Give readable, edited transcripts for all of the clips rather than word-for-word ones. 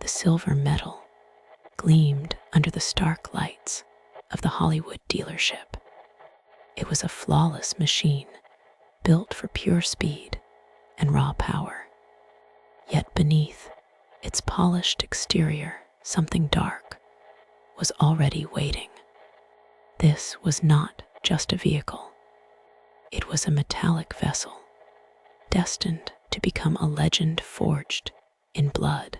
The silver metal gleamed under the stark lights of the Hollywood dealership. It was a flawless machine, built for pure speed and raw power. Yet beneath its polished exterior, something dark was already waiting. This was not just a vehicle. It was a metallic vessel, destined to become a legend forged in blood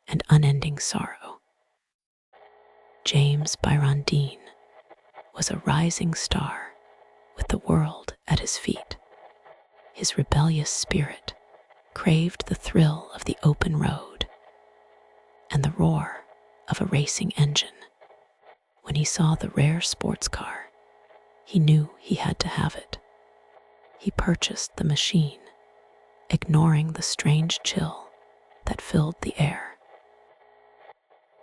and unending sorrow. James Byron Dean was a rising star with the world at his feet. His rebellious spirit craved the thrill of the open road and the roar of a racing engine. When he saw the rare sports car, he knew he had to have it. He purchased the machine, ignoring the strange chill that filled the air.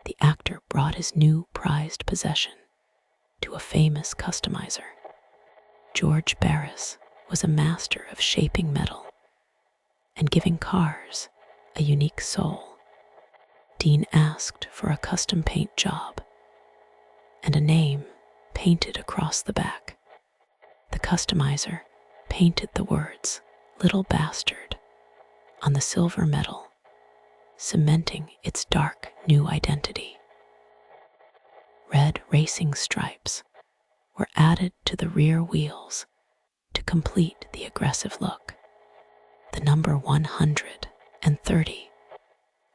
The actor brought his new prized possession to a famous customizer. George Barris was a master of shaping metal and giving cars a unique soul. Dean asked for a custom paint job and a name painted across the back. The customizer painted the words "Little Bastard" on the silver metal, cementing its dark new identity. Red racing stripes were added to the rear wheels to complete the aggressive look. The number 130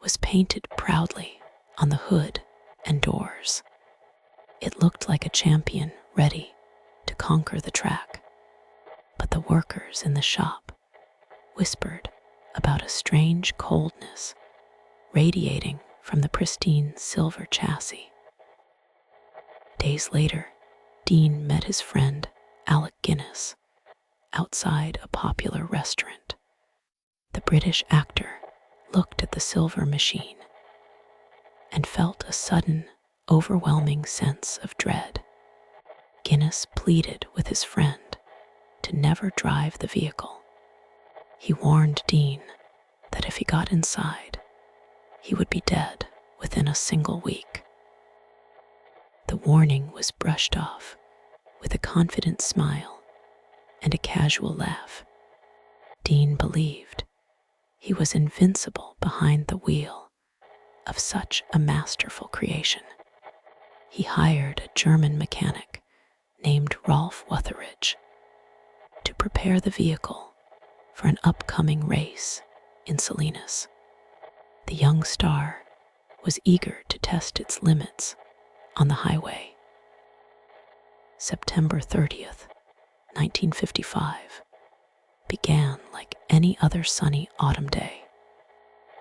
was painted proudly on the hood and doors. It looked like a champion ready to conquer the track. But the workers in the shop whispered about a strange coldness radiating from the pristine silver chassis. Days later, Dean met his friend Alec Guinness outside a popular restaurant. The British actor looked at the silver machine and felt a sudden, overwhelming sense of dread. Guinness pleaded with his friend to never drive the vehicle. He warned Dean that if he got inside, he would be dead within a single week. The warning was brushed off with a confident smile and a casual laugh. Dean believed he was invincible behind the wheel of such a masterful creation. He hired a German mechanic named Rolf Wutheridge to prepare the vehicle for an upcoming race in Salinas. The young star was eager to test its limits on the highway. September 30th, 1955, began like any other sunny autumn day.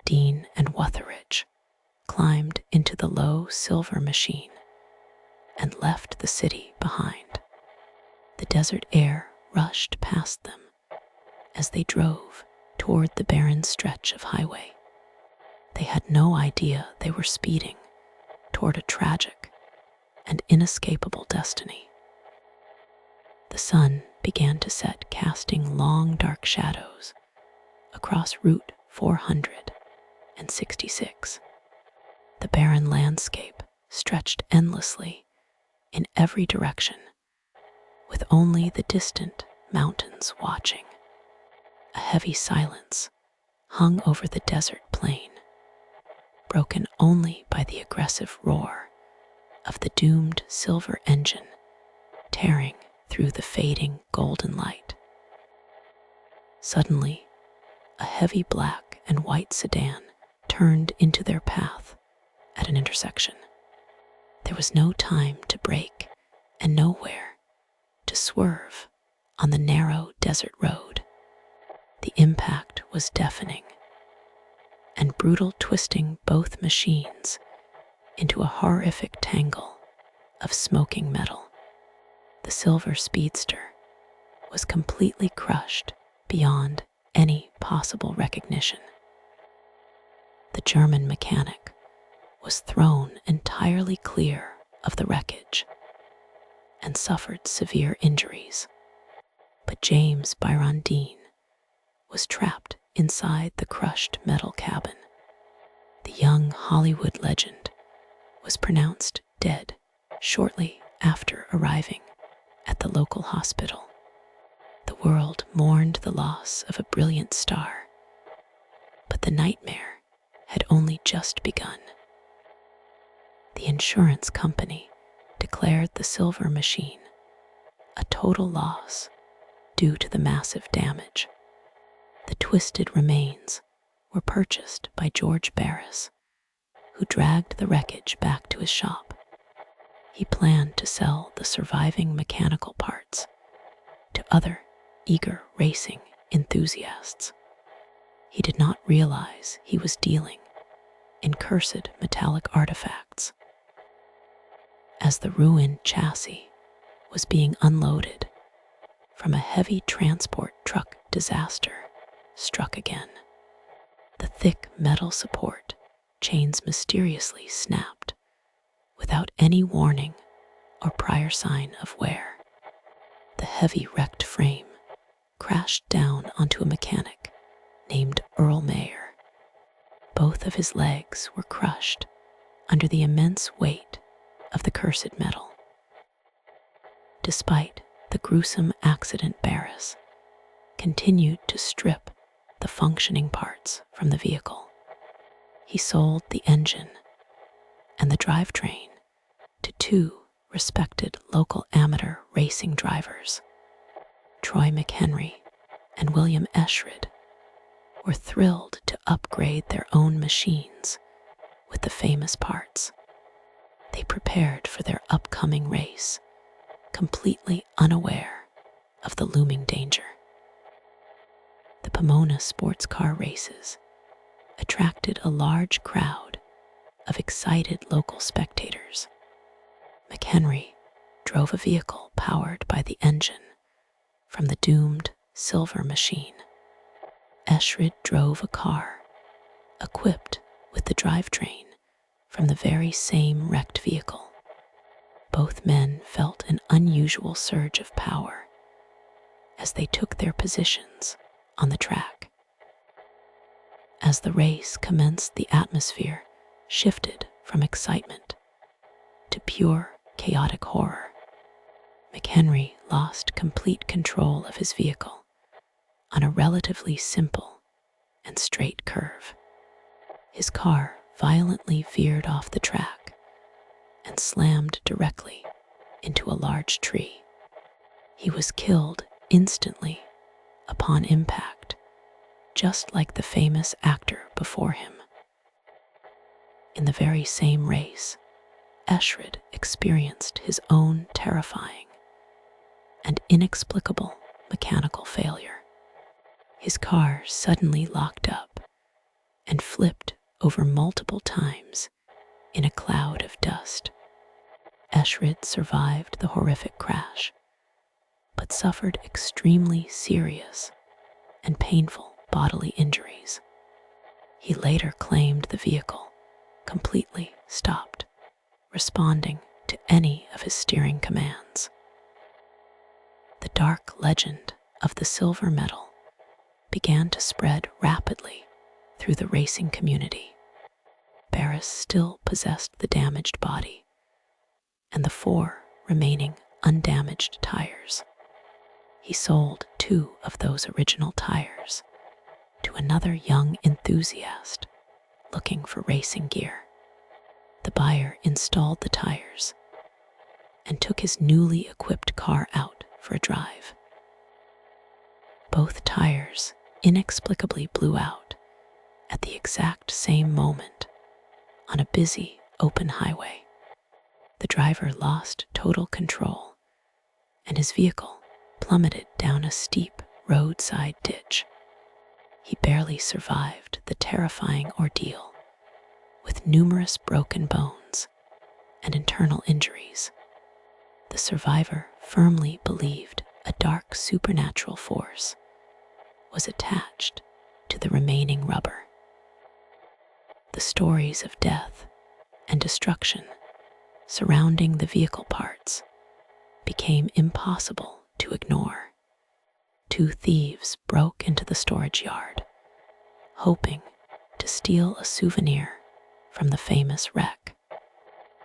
Dean and Wutheridge climbed into the low silver machine and left the city behind. The desert air rushed past them as they drove toward the barren stretch of highway. They had no idea they were speeding toward a tragic and inescapable destiny. The sun began to set, casting long dark shadows across Route 466. The barren landscape stretched endlessly in every direction, with only the distant mountains watching. A heavy silence hung over the desert plain, broken only by the aggressive roar of the doomed silver engine tearing through the fading golden light. Suddenly, a heavy black and white sedan turned into their path at an intersection. There was no time to brake and nowhere to swerve on the narrow desert road. The impact was deafening and brutal, twisting both machines into a horrific tangle of smoking metal. The silver speedster was completely crushed beyond any possible recognition. The German mechanic was thrown entirely clear of the wreckage and suffered severe injuries. But James Byron Dean was trapped inside the crushed metal cabin. The young Hollywood legend, was pronounced dead shortly after arriving at the local hospital. The world mourned the loss of a brilliant star, but the nightmare had only just begun. The insurance company declared the silver machine a total loss due to the massive damage. The twisted remains were purchased by George Barris, who dragged the wreckage back to his shop. He planned to sell the surviving mechanical parts to other eager racing enthusiasts. He did not realize he was dealing in cursed metallic artifacts. As the ruined chassis was being unloaded from a heavy transport truck, disaster struck again. The thick metal support chains mysteriously snapped without any warning or prior sign of wear. The heavy wrecked frame crashed down onto a mechanic named Earl Mayer. Both of his legs were crushed under the immense weight of the cursed metal. Despite the gruesome accident, Barris continued to strip the functioning parts from the vehicle. He sold the engine and the drivetrain to two respected local amateur racing drivers. Troy McHenry and William Eshrid were thrilled to upgrade their own machines with the famous parts. They prepared for their upcoming race, completely unaware of the looming danger. The Pomona sports car races attracted a large crowd of excited local spectators. McHenry drove a vehicle powered by the engine from the doomed silver machine. Eshrid drove a car equipped with the drivetrain from the very same wrecked vehicle. Both men felt an unusual surge of power as they took their positions on the track. As the race commenced, the atmosphere shifted from excitement to pure chaotic horror. McHenry lost complete control of his vehicle on a relatively simple and straight curve. His car violently veered off the track and slammed directly into a large tree. He was killed instantly upon impact, just like the famous actor before him. In the very same race, Eshrid experienced his own terrifying and inexplicable mechanical failure. His car suddenly locked up and flipped over multiple times in a cloud of dust. Eshrid survived the horrific crash, but suffered extremely serious and painful bodily injuries. He later claimed the vehicle completely stopped responding to any of his steering commands. The dark legend of the silver medal began to spread rapidly through the racing community. Barris still possessed the damaged body and the 4 remaining undamaged tires. He sold 2 of those original tires to another young enthusiast looking for racing gear. The buyer installed the tires and took his newly equipped car out for a drive. Both tires inexplicably blew out at the exact same moment on a busy open highway. The driver lost total control and his vehicle plummeted down a steep roadside ditch. He barely survived the terrifying ordeal, with numerous broken bones and internal injuries. The survivor firmly believed a dark supernatural force was attached to the remaining rubber. The stories of death and destruction surrounding the vehicle parts became impossible to ignore. 2 thieves broke into the storage yard, hoping to steal a souvenir from the famous wreck.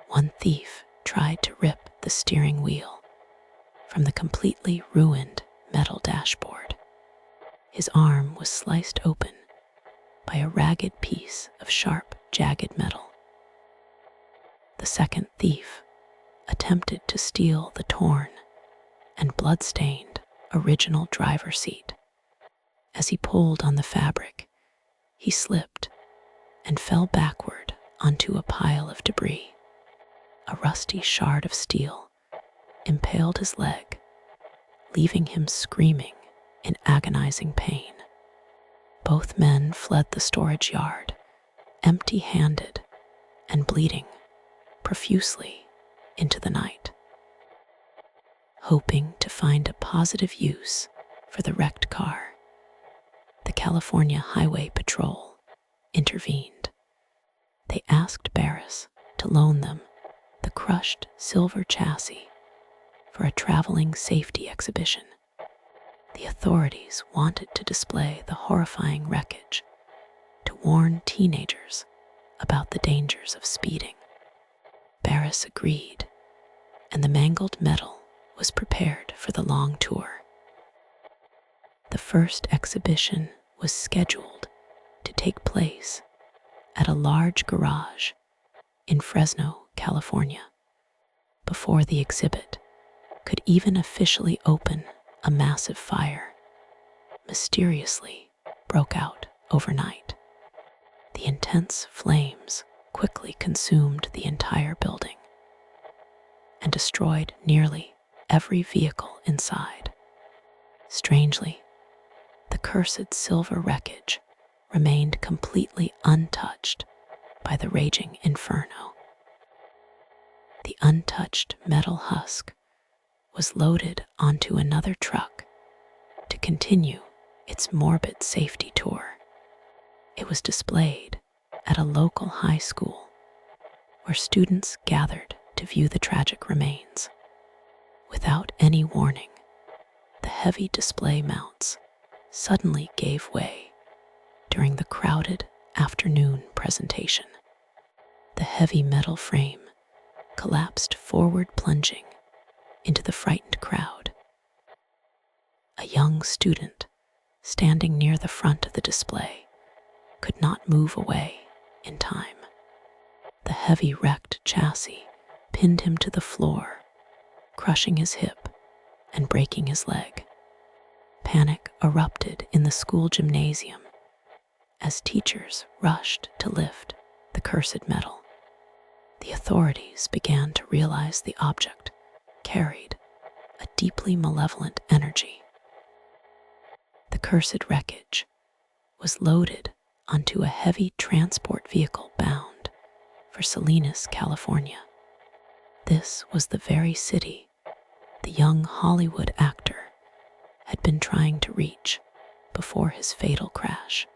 One thief tried to rip the steering wheel from the completely ruined metal dashboard. His arm was sliced open by a ragged piece of sharp, jagged metal. The second thief attempted to steal the torn and blood-stained original driver's seat. As he pulled on the fabric, he slipped and fell backward onto a pile of debris. A rusty shard of steel impaled his leg, leaving him screaming in agonizing pain. Both men fled the storage yard, empty-handed and bleeding profusely into the night. Hoping to find a positive use for the wrecked car, the California Highway Patrol intervened. They asked Barris to loan them the crushed silver chassis for a traveling safety exhibition. The authorities wanted to display the horrifying wreckage to warn teenagers about the dangers of speeding. Barris agreed, and the mangled metal was prepared for the long tour. The first exhibition was scheduled to take place at a large garage in Fresno, California. Before the exhibit could even officially open, a massive fire mysteriously broke out overnight. The intense flames quickly consumed the entire building and destroyed nearly every vehicle inside. Strangely, the cursed silver wreckage remained completely untouched by the raging inferno. The untouched metal husk was loaded onto another truck to continue its morbid safety tour. It was displayed at a local high school where students gathered to view the tragic remains. Without any warning, the heavy display mounts suddenly gave way during the crowded afternoon presentation. The heavy metal frame collapsed forward, plunging into the frightened crowd. A young student standing near the front of the display could not move away in time. The heavy wrecked chassis pinned him to the floor, crushing his hip and breaking his leg. Panic erupted in the school gymnasium as teachers rushed to lift the cursed metal. The authorities began to realize the object carried a deeply malevolent energy. The cursed wreckage was loaded onto a heavy transport vehicle bound for Salinas, California. This was the very city the young Hollywood actor had been trying to reach before his fatal crash.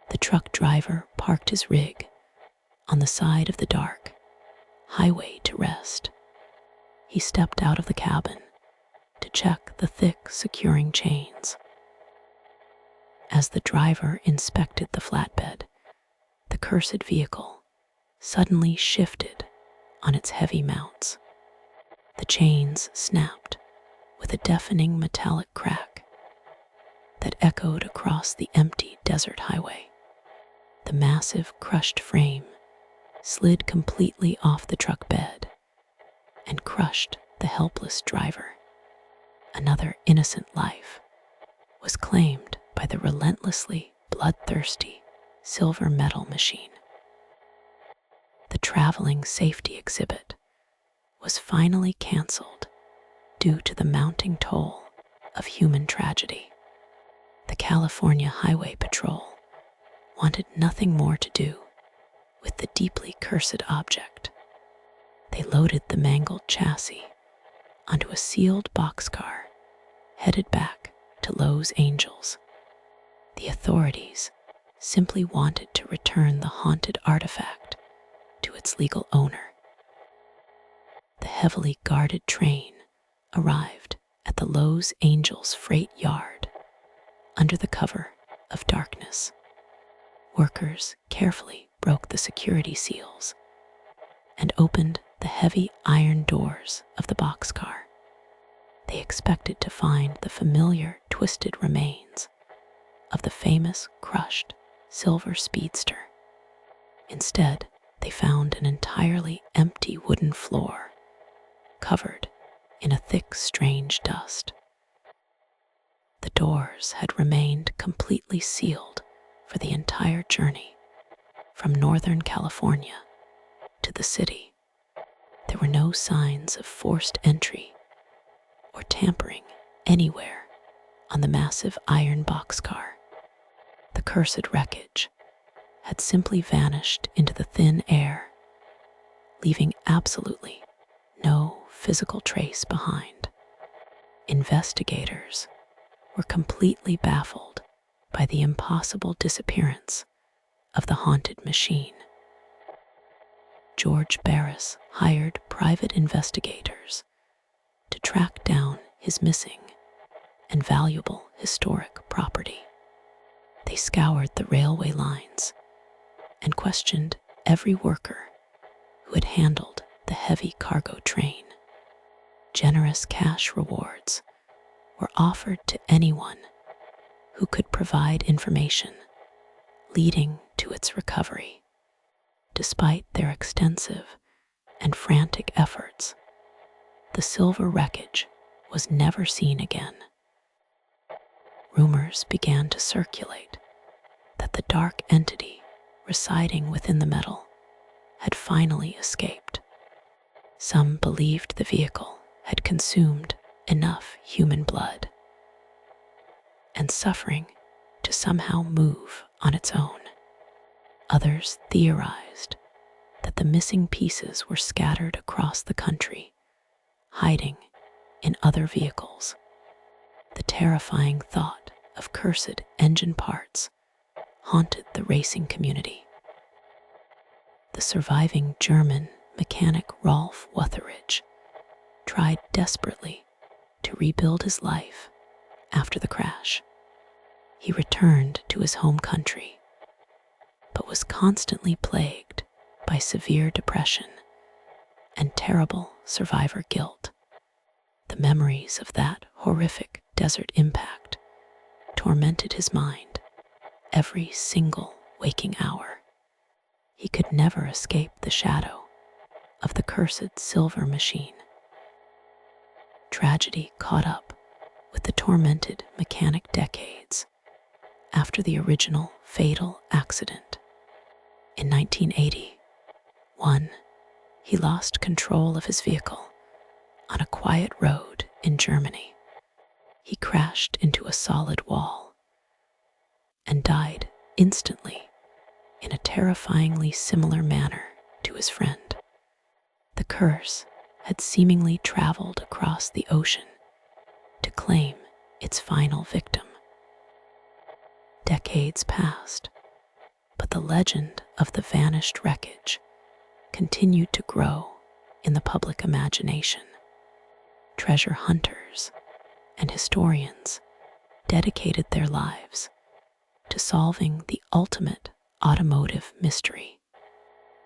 The truck driver parked his rig on the side of the dark highway to rest. He stepped out of the cabin to check the thick securing chains. As the driver inspected the flatbed, the cursed vehicle suddenly shifted on its heavy mounts. The chains snapped with a deafening metallic crack that echoed across the empty desert highway. The massive crushed frame slid completely off the truck bed and crushed the helpless driver. Another innocent life was claimed by the relentlessly bloodthirsty silver metal machine. The traveling safety exhibit was finally canceled due to the mounting toll of human tragedy. The California Highway Patrol wanted nothing more to do with the deeply cursed object. They loaded the mangled chassis onto a sealed boxcar headed back to Los Angeles. The authorities simply wanted to return the haunted artifact to its legal owner. The heavily guarded train arrived at the Los Angeles freight yard under the cover of darkness. Workers carefully broke the security seals and opened the heavy iron doors of the boxcar. They expected to find the familiar twisted remains of the famous crushed silver speedster. Instead, they found an entirely empty wooden floor covered in a thick, strange dust. The doors had remained completely sealed for the entire journey from Northern California to the city. There were no signs of forced entry or tampering anywhere on the massive iron boxcar. The cursed wreckage had simply vanished into the thin air, leaving absolutely no physical trace behind. Investigators were completely baffled by the impossible disappearance of the haunted machine. George Barris hired private investigators to track down his missing and valuable historic property. They scoured the railway lines and questioned every worker who had handled the heavy cargo train. Generous cash rewards were offered to anyone who could provide information leading to its recovery. Despite their extensive and frantic efforts, the silver wreckage was never seen again. Rumors began to circulate that the dark entity residing within the metal had finally escaped. Some believed the vehicle had consumed enough human blood and suffering to somehow move on its own. Others theorized that the missing pieces were scattered across the country, hiding in other vehicles. The terrifying thought of cursed engine parts haunted the racing community. The surviving German mechanic Rolf Wutheridge tried desperately to rebuild his life after the crash. He returned to his home country, but was constantly plagued by severe depression and terrible survivor guilt. The memories of that horrific desert impact tormented his mind every single waking hour. He could never escape the shadow of the cursed silver machine. Tragedy caught up with the tormented mechanic decades after the original fatal accident. In 1981, he lost control of his vehicle on a quiet road in Germany. He crashed into a solid wall and died instantly in a terrifyingly similar manner to his friend. The curse had seemingly traveled across the ocean to claim its final victim. Decades passed, but the legend of the vanished wreckage continued to grow in the public imagination. Treasure hunters and historians dedicated their lives to solving the ultimate automotive mystery.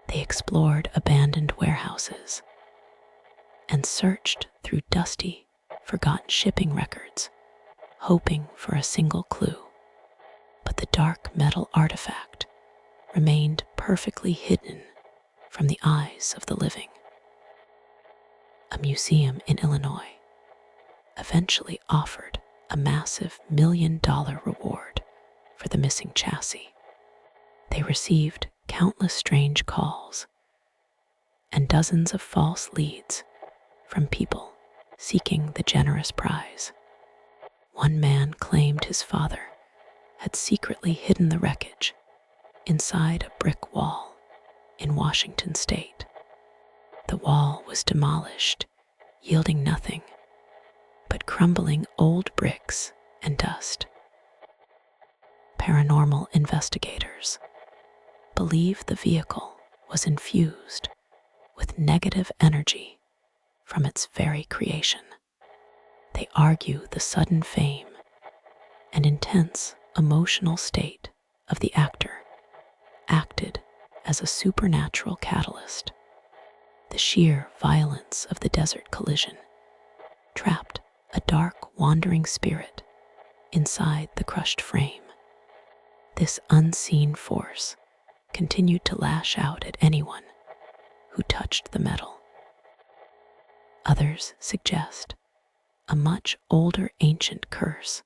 They explored abandoned warehouses and searched through dusty, forgotten shipping records, hoping for a single clue. But the dark metal artifact remained perfectly hidden from the eyes of the living. A museum in Illinois eventually offered a massive $1 million reward for the missing chassis. They received countless strange calls and dozens of false leads from people seeking the generous prize. One man claimed his father had secretly hidden the wreckage inside a brick wall in Washington state. The wall was demolished, yielding nothing but crumbling old bricks and dust. Paranormal investigators believe the vehicle was infused with negative energy from its very creation. They argue the sudden fame and intense emotional state of the actor acted as a supernatural catalyst. The sheer violence of the desert collision trapped a dark, wandering spirit inside the crushed frame. This unseen force continued to lash out at anyone who touched the metal. Others suggest a much older ancient curse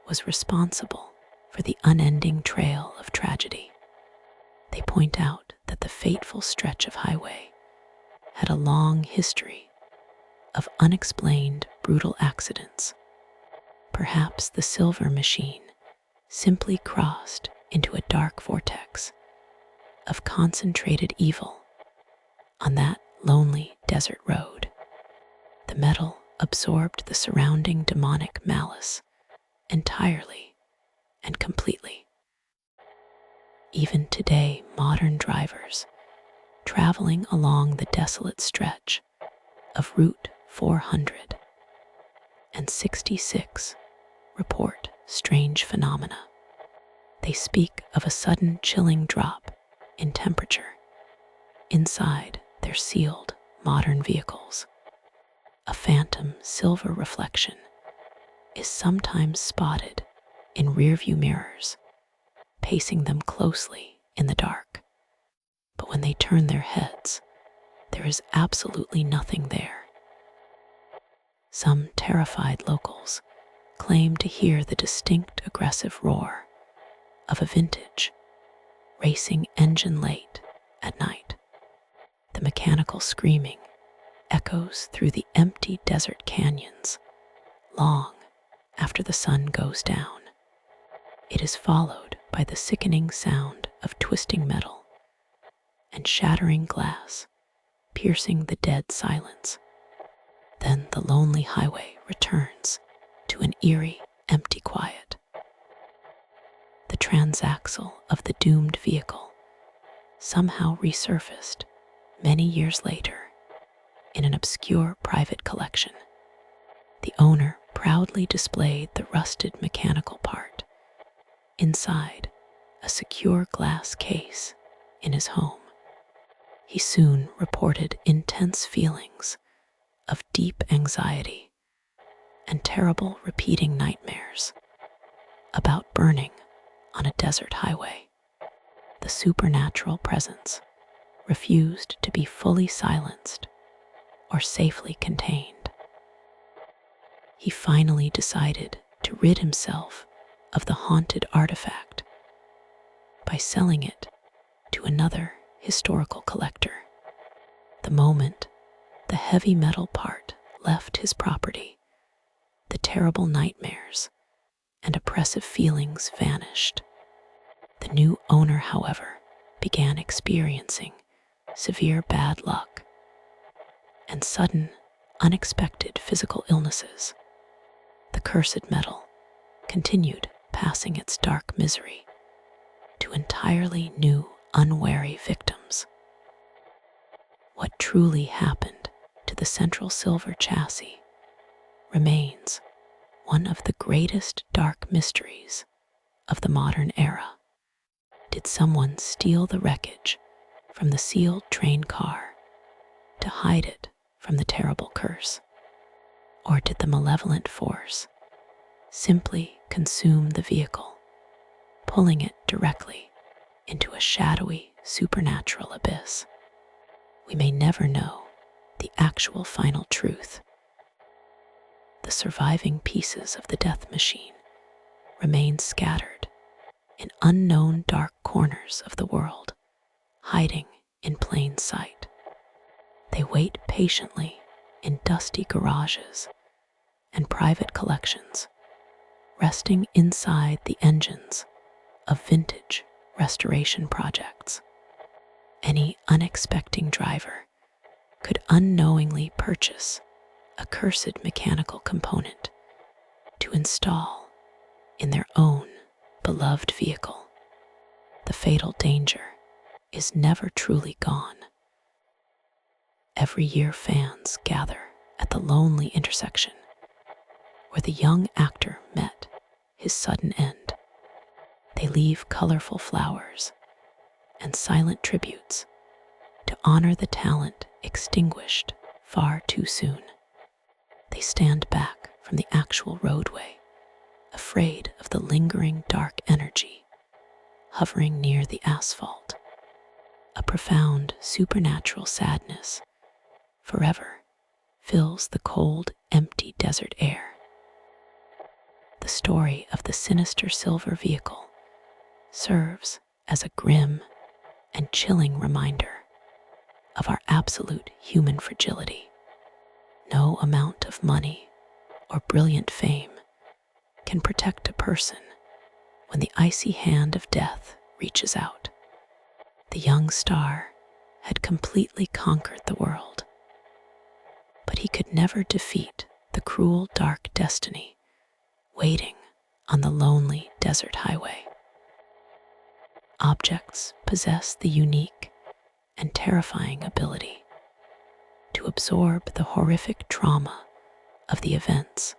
was responsible for the unending trail of tragedy. They point out that the fateful stretch of highway had a long history of unexplained brutal accidents. Perhaps the silver machine simply crossed into a dark vortex of concentrated evil on that lonely desert road. The metal absorbed the surrounding demonic malice entirely and completely. Even today, modern drivers traveling along the desolate stretch of Route 466 report strange phenomena. They speak of a sudden chilling drop in temperature inside their sealed modern vehicles. A phantom silver reflection is sometimes spotted in rearview mirrors, pacing them closely in the dark. But when they turn their heads, there is absolutely nothing there. Some terrified locals claim to hear the distinct aggressive roar of a vintage racing engine late at night. The mechanical screaming echoes through the empty desert canyons long after the sun goes down. It is followed by the sickening sound of twisting metal and shattering glass, piercing the dead silence. Then the lonely highway returns to an eerie, empty quiet. The transaxle of the doomed vehicle somehow resurfaced many years later in an obscure private collection. The owner proudly displayed the rusted mechanical part inside a secure glass case in his home. He soon reported intense feelings of deep anxiety and terrible repeating nightmares about burning on a desert highway. The supernatural presence refused to be fully silenced or safely contained. He finally decided to rid himself of the haunted artifact by selling it to another historical collector. The moment the heavy metal part left his property, the terrible nightmares and oppressive feelings vanished. The new owner, however, began experiencing severe bad luck and sudden, unexpected physical illnesses. The cursed metal continued passing its dark misery to entirely new, unwary victims. What truly happened to the central silver chassis remains one of the greatest dark mysteries of the modern era. Did someone steal the wreckage from the sealed train car to hide it from the terrible curse? Or did the malevolent force simply consume the vehicle, pulling it directly into a shadowy supernatural abyss? We may never know the actual final truth. The surviving pieces of the death machine remain scattered in unknown dark corners of the world, hiding in plain sight. They wait patiently in dusty garages and private collections, resting inside the engines of vintage restoration projects. Any unexpecting driver could unknowingly purchase a cursed mechanical component to install in their own beloved vehicle. The fatal danger is never truly gone. Every year, fans gather at the lonely intersection where the young actor met his sudden end. They leave colorful flowers and silent tributes to honor the talent extinguished far too soon. They stand back from the actual roadway, afraid of the lingering dark energy hovering near the asphalt. A profound supernatural sadness forever fills the cold, empty desert air. The story of the sinister silver vehicle serves as a grim and chilling reminder of our absolute human fragility. No amount of money or brilliant fame can protect a person when the icy hand of death reaches out. The young star had completely conquered the world, but he could never defeat the cruel, dark destiny waiting on the lonely desert highway. Objects possess the unique and terrifying ability to absorb the horrific trauma of the events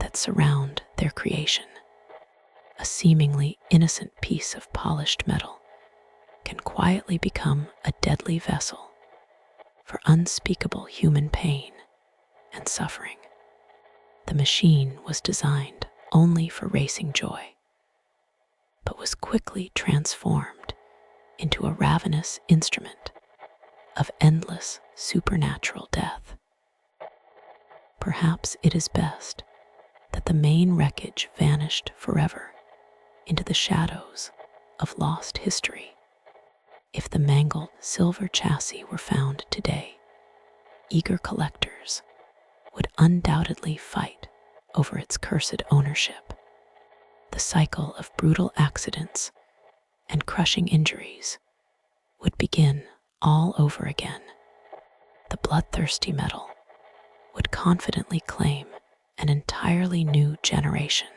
that surround their creation. A seemingly innocent piece of polished metal can quietly become a deadly vessel for unspeakable human pain and suffering. The machine was designed only for racing joy, but was quickly transformed into a ravenous instrument of endless supernatural death. Perhaps it is best that the main wreckage vanished forever into the shadows of lost history. If the mangled silver chassis were found today, eager collectors would undoubtedly fight over its cursed ownership. The cycle of brutal accidents and crushing injuries would begin all over again. The bloodthirsty metal would confidently claim an entirely new generation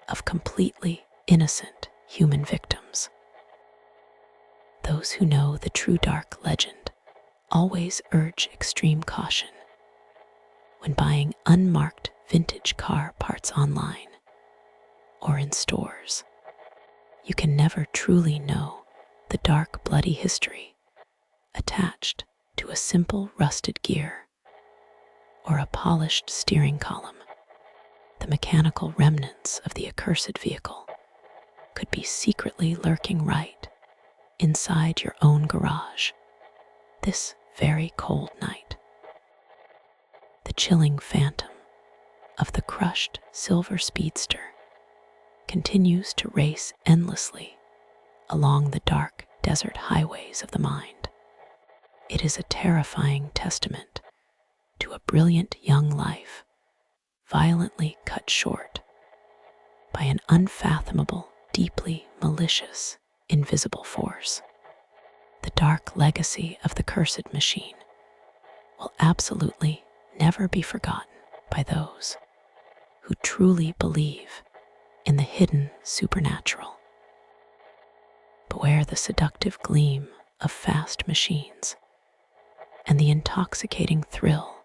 of completely innocent human victims. Those who know the true dark legend always urge extreme caution when buying unmarked vintage car parts online or in stores. You can never truly know the dark, bloody history attached to a simple rusted gear or a polished steering column. The mechanical remnants of the accursed vehicle could be secretly lurking right inside your own garage this very cold night. The chilling phantom of the crushed silver speedster continues to race endlessly along the dark desert highways of the mind. It is a terrifying testament to a brilliant young life violently cut short by an unfathomable, deeply malicious, invisible force. The dark legacy of the cursed machine will absolutely never be forgotten by those who truly believe in the hidden supernatural. Beware the seductive gleam of fast machines and the intoxicating thrill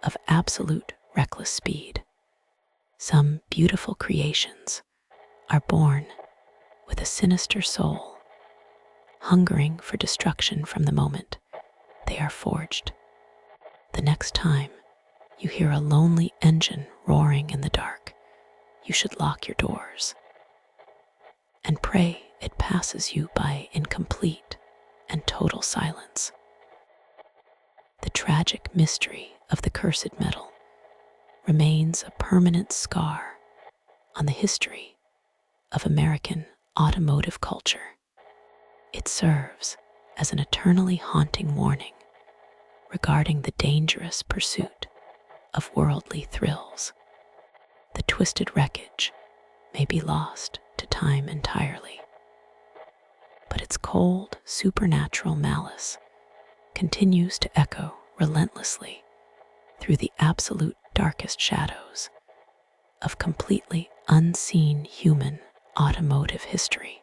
of absolute reckless speed. Some beautiful creations are born with a sinister soul, hungering for destruction from the moment they are forged. The next time you hear a lonely engine roaring in the dark, you should lock your doors and pray it passes you by in complete and total silence. The tragic mystery of the cursed metal remains a permanent scar on the history of American automotive culture. It serves as an eternally haunting warning regarding the dangerous pursuit of worldly thrills. The twisted wreckage may be lost to time entirely, but its cold, supernatural malice continues to echo relentlessly through the absolute darkest shadows of completely unseen human automotive history.